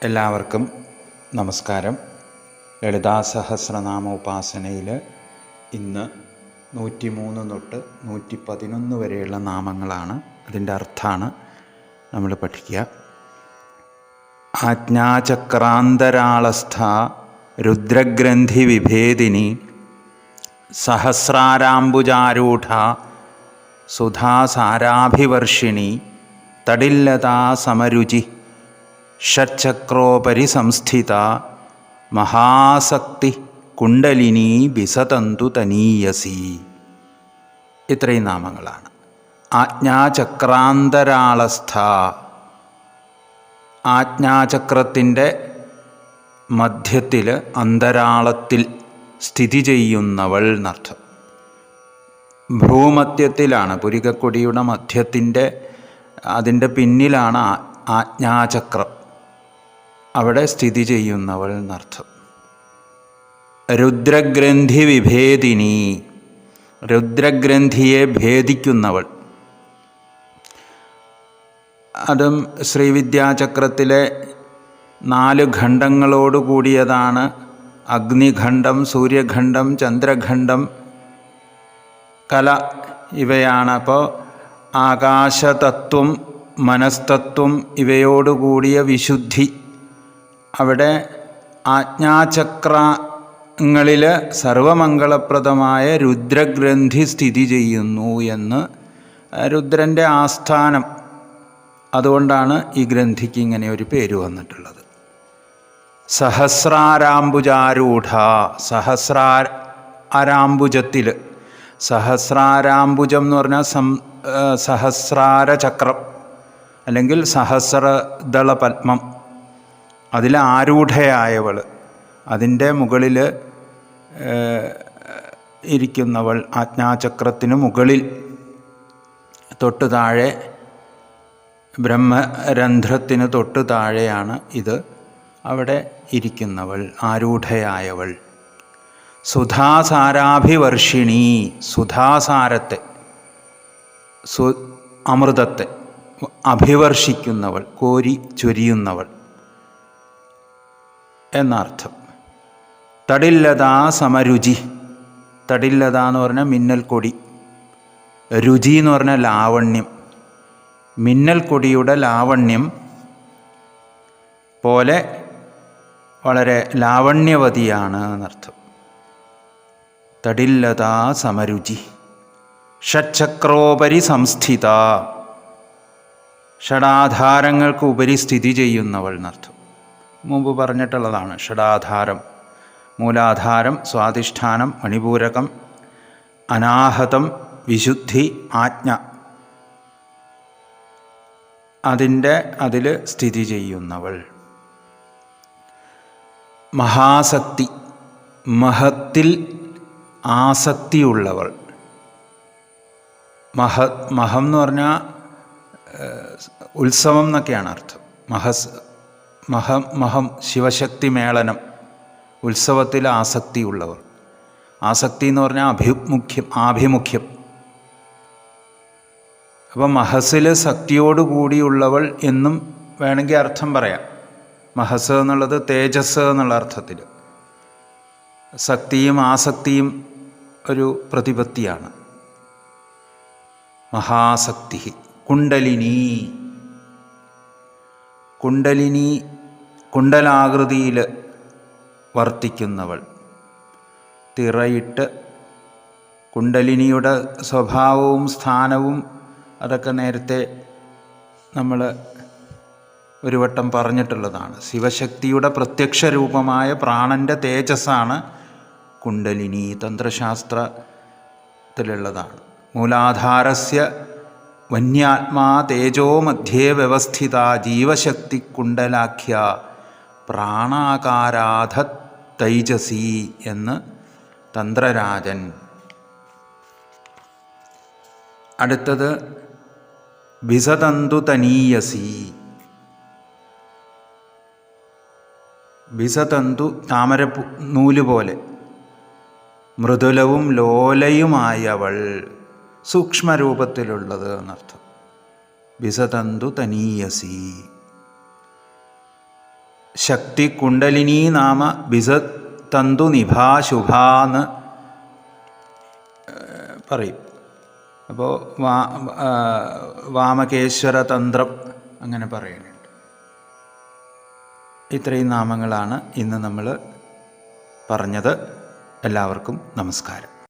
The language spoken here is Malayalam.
എല്ലാവർക്കും നമസ്കാരം. ലളിതാ സഹസ്രനാമ ഉപാസനയിൽ ഇന്ന് 103 തൊട്ട് 111 വരെയുള്ള നാമങ്ങളാണ്. അതിൻ്റെ അർത്ഥമാണ് നമ്മൾ പഠിക്കുക. ആജ്ഞാചക്രാന്തരാളസ്ഥ രുദ്രഗ്രന്ഥി വിഭേദിനി സഹസ്രാരാംബുജാരൂഢ സുധാസാരാഭിവർഷിണി തടില്ലതാ സമരുചി ഷട്ചക്രോപരി സംസ്ഥിത മഹാസക്തി കുണ്ടലിനി ബിസതന്തു തനീയസി. ഇത്രയും നാമങ്ങളാണ്. ആജ്ഞാചക്രാന്തരാളസ്ഥ, ആജ്ഞാചക്രത്തിൻ്റെ മധ്യത്തിൽ, അന്തരാളത്തിൽ സ്ഥിതി ചെയ്യുന്നവൾ എന്നർത്ഥം. ഭ്രൂമധ്യത്തിലാണ്, പുരികക്കൊടിയുടെ മധ്യത്തിൻ്റെ അതിൻ്റെ പിന്നിലാണ് ആജ്ഞാചക്രം. അവിടെ സ്ഥിതി ചെയ്യുന്നവൾ എന്നർത്ഥം. രുദ്രഗ്രന്ഥി വിഭേദിനി, രുദ്രഗ്രന്ഥിയെ ഭേദിക്കുന്നവൾ. അതും ശ്രീവിദ്യാചക്രത്തിലെ 4 ഖണ്ഡങ്ങളോട് കൂടിയതാണ്. അഗ്നിഖണ്ഡം, സൂര്യഖണ്ഡം, ചന്ദ്രഖണ്ഡം, കല ഇവയാണ്. അപ്പോൾ ആകാശതത്വം, മനസ്തത്വം ഇവയോടുകൂടിയ വിശുദ്ധി അവിടെ ആജ്ഞാചക്രങ്ങളിൽ സർവമംഗളപ്രദമായ രുദ്രഗ്രന്ഥി സ്ഥിതി ചെയ്യുന്നു എന്ന് രുദ്രൻ്റെ ആസ്ഥാനം. അതുകൊണ്ടാണ് ഈ ഗ്രന്ഥിക്ക് ഇങ്ങനെ ഒരു പേര് വന്നിട്ടുള്ളത്. സഹസ്രാരാംബുജാരൂഢ, സഹസ്രാരാംബുജത്തിൽ, സഹസ്രാരാംബുജം എന്ന് പറഞ്ഞാൽ സഹസ്രാരചക്രം അല്ലെങ്കിൽ സഹസ്രദള പത്മം, അതിൽ ആരൂഢയായവൾ, അതിൻ്റെ മുകളിൽ ഇരിക്കുന്നവൾ. ആജ്ഞാചക്രത്തിന് മുകളിൽ തൊട്ട് താഴെ, ബ്രഹ്മരന്ധ്രത്തിന് തൊട്ട് താഴെയാണ് ഇത്. അവിടെ ഇരിക്കുന്നവൾ, ആരൂഢയായവൾ. സുധാസാരാഭിവർഷിണി, സുധാസാരത്തെ, അമൃതത്തെ അഭിവർഷിക്കുന്നവൾ, കോരി ചൊരിയുന്നവൾ എന്നർത്ഥം. തടില്ലതാ സമരുചി, തടില്ലത എന്ന് പറഞ്ഞാൽ മിന്നൽ കൊടി, രുചി എന്ന് പറഞ്ഞാൽ ലാവണ്യം. മിന്നൽ കൊടിയുടെ ലാവണ്യം പോലെ വളരെ ലാവണ്യവതിയാണ് എന്നർത്ഥം. തടില്ലതാ സമരുചി. ഷട്ചക്രോപരി സംസ്ഥിത, ഷടാധാരങ്ങൾക്ക് ഉപരി സ്ഥിതി ചെയ്യുന്നവൾ എന്നർത്ഥം. മുമ്പ് പറഞ്ഞിട്ടുള്ളതാണ്. ഷടാധാരം, മൂലാധാരം, സ്വാധിഷ്ഠാനം, മണിപൂരകം, അനാഹതം, വിശുദ്ധി, ആജ്ഞ, അതിൽ സ്ഥിതി ചെയ്യുന്നവൾ. മഹാസക്തി, മഹത്തിൽ ആസക്തിയുള്ളവൾ. മഹം എന്ന് പറഞ്ഞാൽ ഉത്സവം എന്നൊക്കെയാണ് അർത്ഥം. മഹം ശിവശക്തി മേളനം, ഉത്സവത്തിൽ ആസക്തിയുള്ളവർ. ആസക്തി എന്ന് പറഞ്ഞാൽ ആഭിമുഖ്യം. അപ്പം മഹസിൽ ശക്തിയോടുകൂടിയുള്ളവൾ എന്നും വേണമെങ്കിൽ അർത്ഥം പറയാം. മഹസ് എന്നുള്ളത് തേജസ് എന്നുള്ള അർത്ഥത്തിൽ. ശക്തിയും ആസക്തിയും ഒരു പ്രതിപത്തിയാണ്. മഹാസക്തി. കുണ്ടലിനി, കുണ്ടലാകൃതിയിൽ വർത്തിക്കുന്നവൾ. തിറയിട്ട് കുണ്ടലിനിയുടെ സ്വഭാവവും സ്ഥാനവും അതൊക്കെ നേരത്തെ നമ്മൾ ഒരു വട്ടം പറഞ്ഞിട്ടുള്ളതാണ്. ശിവശക്തിയുടെ പ്രത്യക്ഷ രൂപമായ പ്രാണൻ്റെ തേജസ്സാണ് കുണ്ടലിനി. തന്ത്രശാസ്ത്രത്തിലുള്ളതാണ്. മൂലാധാരസ്യ വന്യാത്മാ തേജോ മധ്യേ വ്യവസ്ഥിത ജീവശക്തി കുണ്ടലാഖ്യ പ്രാണാകാരാധ തൈജസി എന്ന് തന്ത്രരാജൻ. അടുത്തത് ബിസതന്തു തനീയസി. ബിസതന്തു താമര നൂല് പോലെ മൃദുലവും ലോലയുമായവൾ, സൂക്ഷ്മരൂപത്തിലുള്ളത് എന്നർത്ഥം. ബിസതന്തു തനീയസി. ശക്തി കുണ്ടലിനീ നാമ ബിസത് തന്തു നിഭാശുഭാന്ന് പറയും. അപ്പോൾ വാമകേശ്വര തന്ത്രം അങ്ങനെ പറയുന്നുണ്ട്. ഇത്രയും നാമങ്ങളാണ് ഇന്ന് നമ്മൾ പറഞ്ഞത്. എല്ലാവർക്കും നമസ്കാരം.